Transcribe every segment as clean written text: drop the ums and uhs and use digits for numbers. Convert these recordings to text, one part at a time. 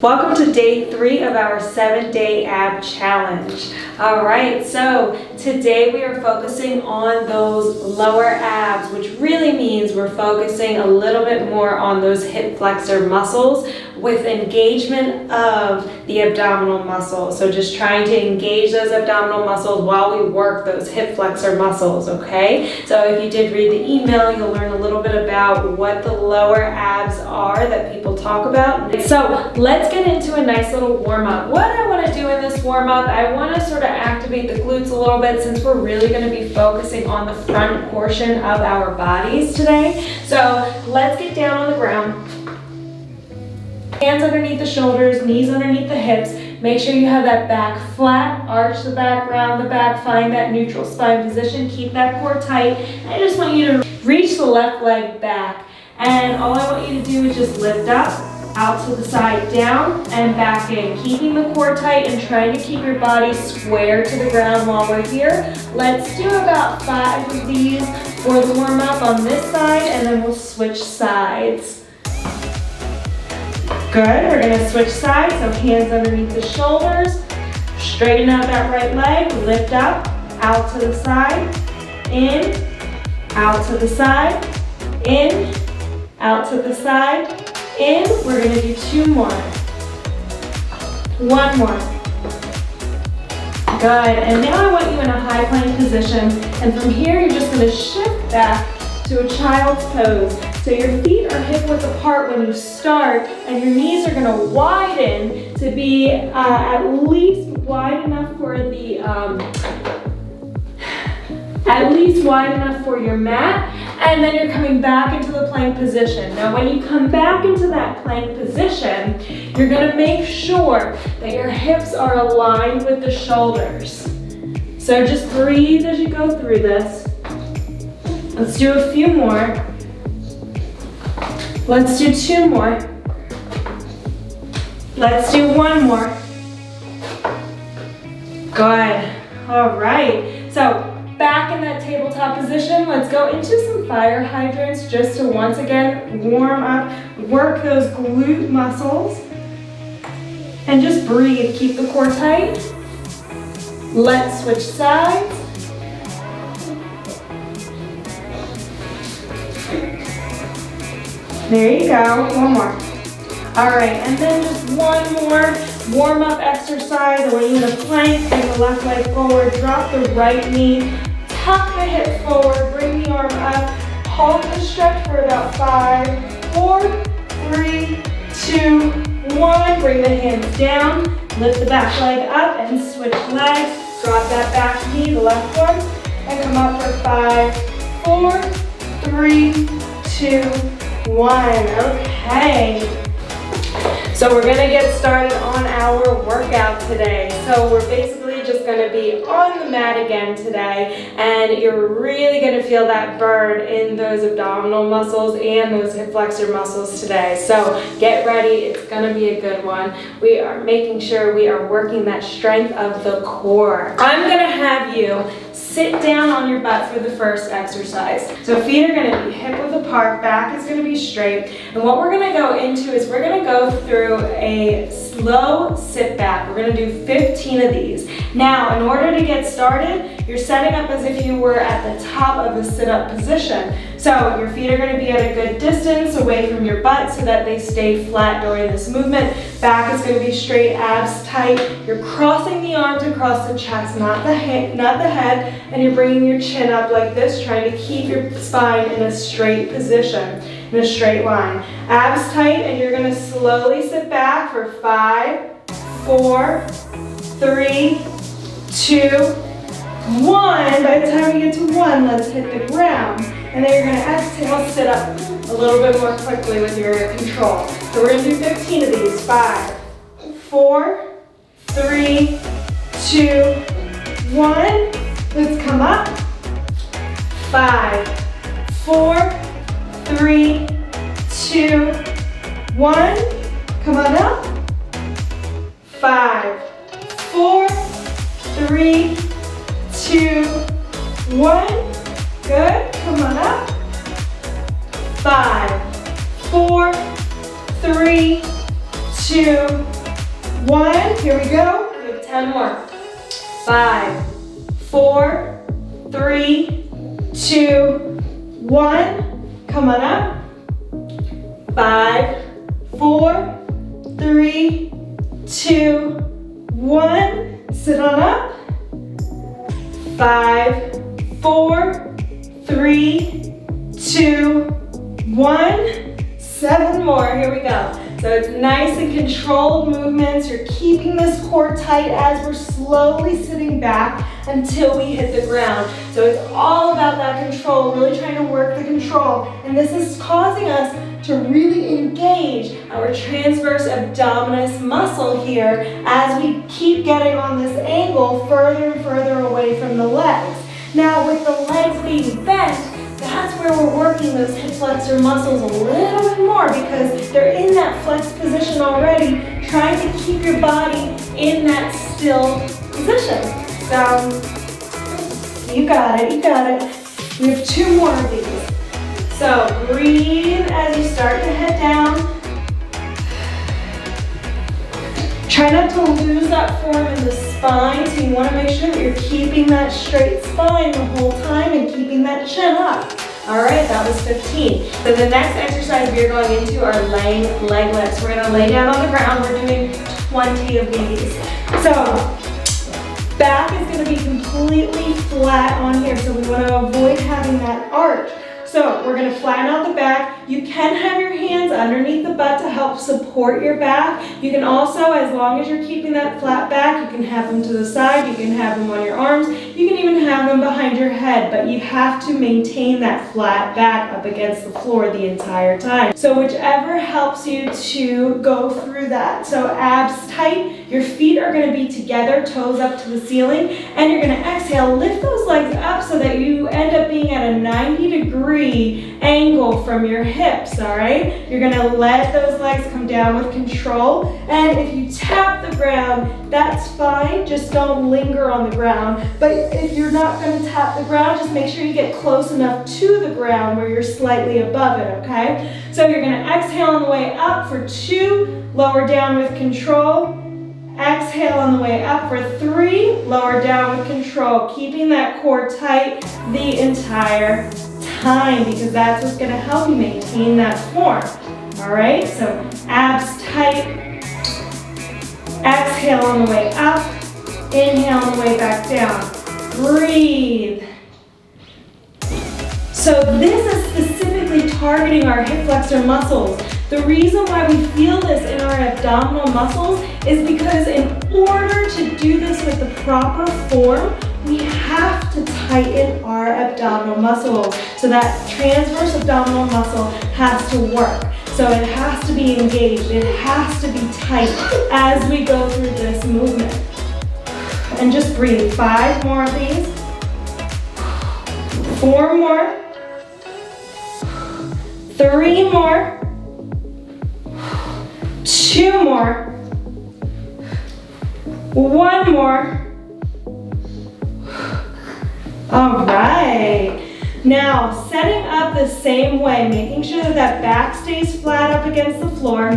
Welcome to day 3 of our 7-day ab challenge. All right, so today we are focusing on those lower abs, which really means we're focusing a little bit more on those hip flexor muscles with engagement of the abdominal muscles. So just trying to engage those abdominal muscles while we work those hip flexor muscles, okay? So if you did read the email, you'll learn a little bit about what the lower abs are that people talk about. So let's get into a nice little warm-up. What I want to do in this warm-up, I want to sort of activate the glutes a little bit since we're really going to be focusing on the front portion of our bodies today. So let's get down on the ground. Hands underneath the shoulders, knees underneath the hips. Make sure you have that back flat, arch the back, round the back, find that neutral spine position, keep that core tight. I just want you to reach the left leg back. And all I want you to do is just lift up, out to the side, down, and back in. Keeping the core tight and trying to keep your body square to the ground while we're here. Let's do about 5 of these for the warm-up on this side, and then we'll switch sides. Good, we're gonna switch sides, so hands underneath the shoulders. Straighten out that right leg, lift up, out to the side, in, out to the side, in, out to the side, in. We're gonna do 2 more. 1 more. Good, and now I want you in a high plank position, and from here you're just gonna shift back to a child's pose. So your feet are hip width apart when you start, and your knees are gonna widen to be at least wide enough for the, your mat, and then you're coming back into the plank position. Now when you come back into that plank position, you're gonna make sure that your hips are aligned with the shoulders. So just breathe as you go through this. Let's do a few more. Let's do 2 more. Let's do 1 more. Good. All right. So back in that tabletop position, let's go into some fire hydrants just to once again warm up, work those glute muscles, and just breathe. Keep the core tight. Let's switch sides. There you go, 1 more. All right, and then just 1 more warm-up exercise. I want you in a plank, bring the left leg forward, drop the right knee, tuck the hip forward, bring the arm up, hold the stretch for about 5, 4, 3, 2, 1. Bring the hands down, lift the back leg up and switch legs. Drop that back knee, the left one, and come up for 5, 4, 3, 2, 1. Okay. So we're gonna get started on our workout today. So we're basically just gonna be on the mat again today, and you're really gonna feel that burn in those abdominal muscles and those hip flexor muscles today. So get ready, it's gonna be a good one. We are making sure we are working that strength of the core. I'm gonna have you sit down on your butt for the first exercise. So feet are gonna be hip width apart, back is gonna be straight. And what we're gonna go into is we're gonna go through a slow sit back. We're gonna do 15 of these. Now, in order to get started, you're setting up as if you were at the top of the sit-up position. So your feet are gonna be at a good distance away from your butt so that they stay flat during this movement. Back is gonna be straight, abs tight. You're crossing the arms across the chest, not the head, and you're bringing your chin up like this, trying to keep your spine in a straight position, in a straight line. Abs tight, and you're gonna slowly sit back for 5, 4, 3, 2, 1. By the time we get to 1, let's hit the ground. And then you're gonna exhale, sit up a little bit more quickly with your control. So we're gonna do 15 of these. 5, 4, 3, 2, 1. Let's come up. 5, 4, 3, 2, 1. Come on up. 5, 4, 3, 2, 1. Good. Come on up. 5, 4, 3, 2, 1. Here we go. We have 10 more. 5, 4, 3, 2, 1. Come on up. 5, 4, 3, 2, 1. Sit on up. 5, 4, 3, 2, 1. 7 more. Here we go. So it's nice and controlled movements. You're keeping this core tight as we're slowly sitting back until we hit the ground. So it's all about that control, really trying to work the control. And this is causing us to really engage our transverse abdominus muscle here as we keep getting on this angle further and further away from the legs. Now with the legs being bent, that's where we're working those hip flexor muscles a little bit more because they're in that flex position already, trying to keep your body in that still position. So, you got it, you got it. We have 2 more of these. So, breathe as you start to head down. Try not to lose that form in the spine, so you want to make sure that you're keeping that straight spine the whole time and keeping that chin up. All right, that was 15. So the next exercise we are going into are laying leg lifts. We're going to lay down on the ground. We're doing 20 of these. So back is going to be completely flat on here, so we want to avoid having that arch. So we're going to flatten out the back. You can have your hands underneath the butt to help support your back. You can also, as long as you're keeping that flat back, you can have them to the side, you can have them on your arms, you can even have them behind your head, but you have to maintain that flat back up against the floor the entire time. So whichever helps you to go through that. So abs tight, your feet are going to be together, toes up to the ceiling, and you're going to exhale, lift those legs up so that you end up being at a 90-degree angle from your hips, all right? You're gonna let those legs come down with control, and if you tap the ground, that's fine, just don't linger on the ground. But if you're not gonna tap the ground, just make sure you get close enough to the ground where you're slightly above it, okay? So you're gonna exhale on the way up for 2, lower down with control. Exhale on the way up for 3, lower down with control, keeping that core tight the entire time because that's what's going to help you maintain that form. All right, so abs tight. Exhale on the way up. Inhale on the way back down. Breathe. So this is specifically targeting our hip flexor muscles. The reason why we feel this in our abdominal muscles is because in order to do this with the proper form, we have to tighten our abdominal muscles. So that transverse abdominal muscle has to work. So it has to be engaged. It has to be tight as we go through this movement. And just breathe. 5 more of these. 4 more. 3 more. 2 more. 1 more. All right. Now, setting up the same way, making sure that that back stays flat up against the floor.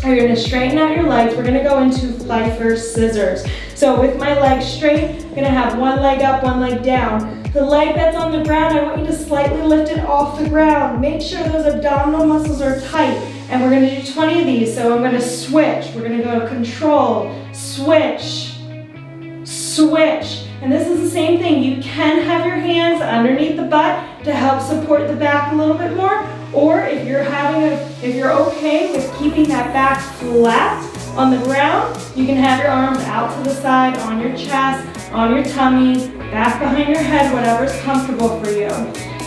You're going to straighten out your legs. We're going to go into Fifer scissors. So with my legs straight, I'm going to have one leg up, one leg down. The leg that's on the ground, I want you to slightly lift it off the ground. Make sure those abdominal muscles are tight. And we're going to do 20 of these. So I'm going to switch. We're going to go to control, switch, switch. And this is the same thing. You can have your hands underneath the butt to help support the back a little bit more. Or if you're okay with keeping that back flat on the ground, you can have your arms out to the side, on your chest, on your tummy, back behind your head, whatever's comfortable for you.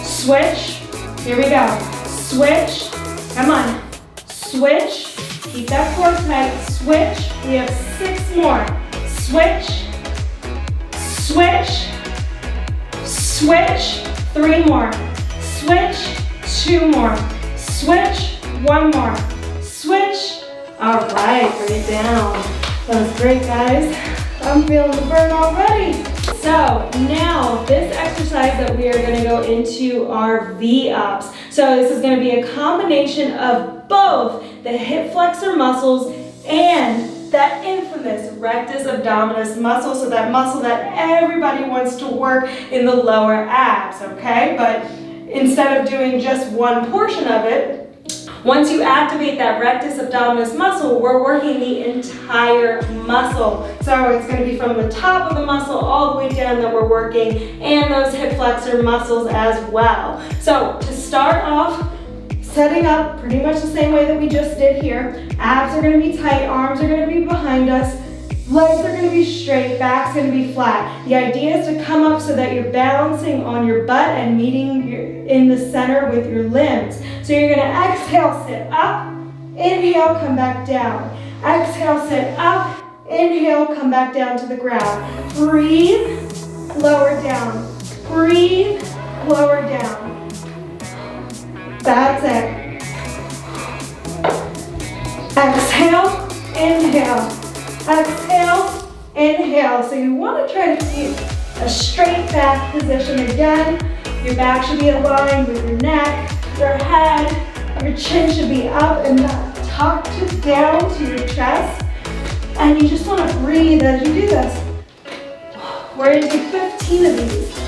Switch. Here we go. Switch. Come on. Switch. Keep that core tight. Switch. We have 6 more. Switch. Switch, switch, 3 more, switch, 2 more, switch, 1 more, switch. All right, bring it down. That was great, guys. I'm feeling the burn already. So now this exercise that we are going to go into are V-ups. So this is going to be a combination of both the hip flexor muscles and that infamous rectus abdominis muscle, so that muscle that everybody wants to work in the lower abs, okay? But instead of doing just one portion of it, once you activate that rectus abdominis muscle, we're working the entire muscle. So it's going to be from the top of the muscle all the way down that we're working, and those hip flexor muscles as well. So to start off, setting up pretty much the same way that we just did here. Abs are going to be tight, arms are going to be behind us, legs are going to be straight, back's going to be flat. The idea is to come up so that you're balancing on your butt and meeting in the center with your limbs. So you're going to exhale, sit up, inhale, come back down. Exhale, sit up, inhale, come back down to the ground. Breathe, lower down. Breathe, lower down. That's it. Exhale, inhale. Exhale, inhale. So you want to try to keep a straight back position again. Your back should be aligned with your neck, your head. Your chin should be up and not tucked down to your chest. And you just want to breathe as you do this. We're going to do 15 of these.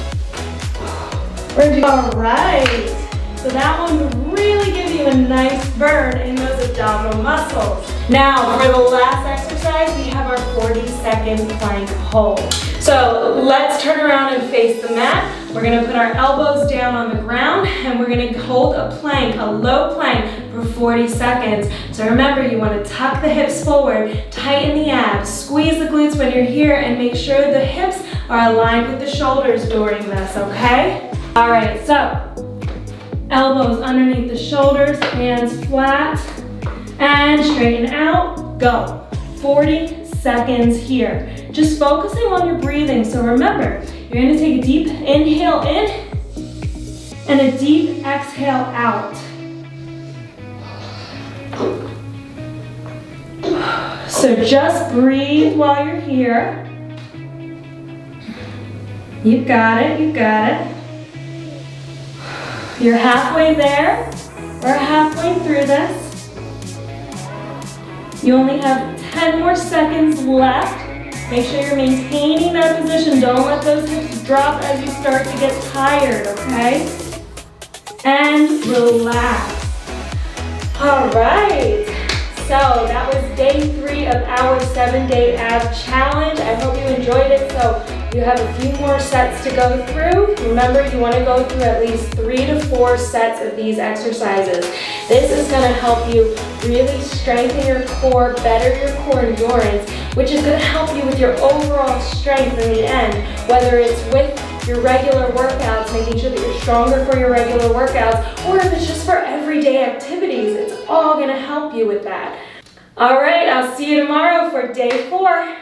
We're going to do, all right. So that one will really give you a nice burn in those abdominal muscles. Now, for the last exercise, we have our 40-second plank hold. So let's turn around and face the mat. We're gonna put our elbows down on the ground, and we're gonna hold a plank, a low plank, for 40 seconds. So remember, you wanna tuck the hips forward, tighten the abs, squeeze the glutes when you're here, and make sure the hips are aligned with the shoulders during this, okay? All right, so elbows underneath the shoulders, hands flat, and straighten out, go. 40 seconds here. Just focusing on your breathing. So remember, you're gonna take a deep inhale in and a deep exhale out. So just breathe while you're here. You've got it, you've got it. You're halfway there. We're halfway through this. You only have 10 more seconds left. Make sure you're maintaining that position. Don't let those hips drop as you start to get tired, okay? And relax. All right. So that was day 3 of our 7-day ab challenge. I hope you enjoyed it. So you have a few more sets to go through. Remember, you want to go through at least 3 to 4 sets of these exercises. This is going to help you really strengthen your core, better your core endurance, which is going to help you with your overall strength in the end, whether it's with your regular workouts, making sure that you're stronger for your regular workouts, or if it's just for everyday activities. It's all going to help you with that. All right, I'll see you tomorrow for day 4.